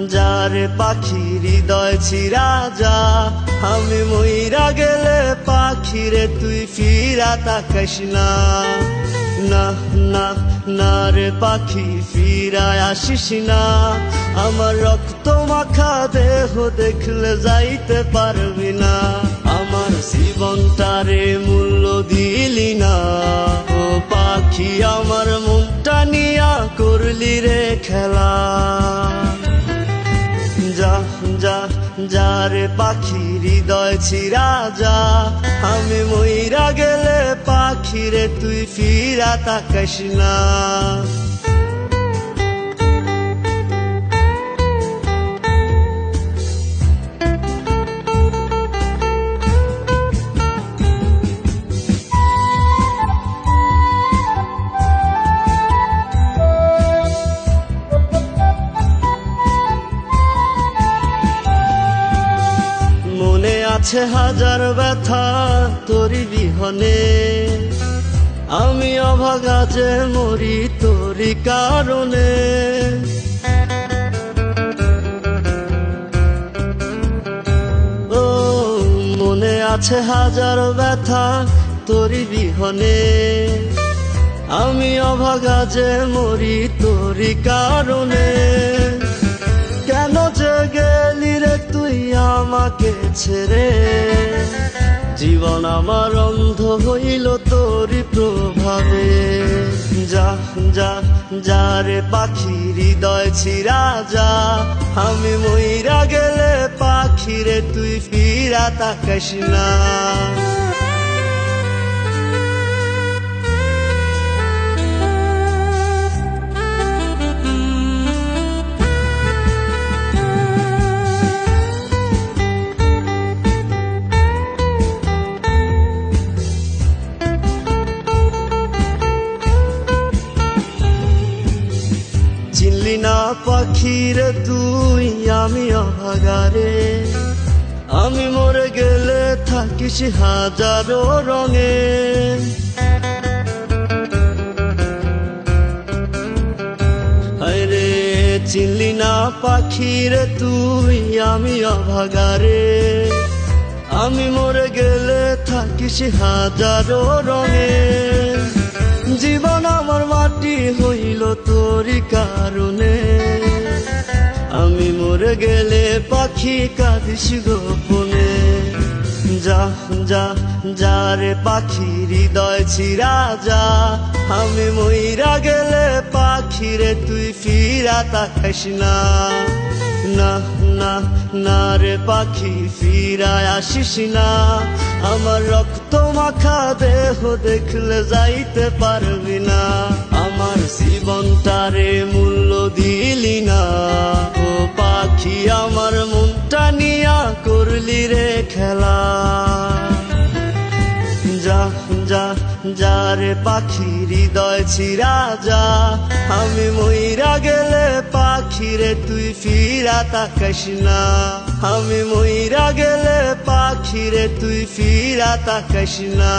যারে পাখি হৃদয় ছিড়া যা আমি মইরা গেলে পাখিরে তুই ফিরা তাকাইস না না না না রে পাখি ফিরায় আসিস না আমার রক্ত মাখা দেহ দেখলে যাইতে পারবি না আমার জীবনটারে মূল্য দিলি না ও পাখি আমার মনটা নিয়া করলি রে খেলা যা যা যারে পাখি হৃদয় ছিড়া যা আমি মইরা গেলে পাখিরে তুই ফিরা তাকাইস না আছে হাজার ব্যথা তোরি বিহনে আমি অভাগা যে মরি তোরি কারণে ও মনে আছে হাজার ব্যথা তোরি বিহনে আমি অভাগা যে মরি তোরি কারণে কেন যে গেলি রে তুই আমাকে ছেড়ে জীবন আমার অন্ধ হইল তোরি প্রভাবে যা যা যারে পাখি হৃদয় ছিড়া যা আমি মইরা গেলে পাখিরে তুই ফিরা তাকাইস না চিনলি না পাখিরে তুই আমি অভাগারে আমি মরে গেলে থাকিস হাজারো রঙে আরে চিনলি না পাখিরে তুই আমি অভাগারে আমি মরে গেলে থাকিস হাজারো রঙে জীবন আমার মাটি হইল তোরি কারণে আমি মরে গেলে পাখি কাঁদিস গোপনে যা যা যারে পাখি হৃদয় ছিড়া যা আমি মইরা গেলে পাখিরে তুই ফিরা তাকাইস না না না না রে পাখি ফিরায় আসিস না আমার রক্ত মাখা দেহ দেখলে যাইতে পারবি না আমার জীবনটারে মূল্য দিলি না ও পাখি আমার মনটা নিয়া করলি রে খেলা যা যা যারে পাখি হৃদয় ছিড়া যা আমি মইরা গেলে পাখিরে তুই ফিরা তাকাইস না আমি মইরা গেলে পাখিরে তুই ফিরা তাকাইস না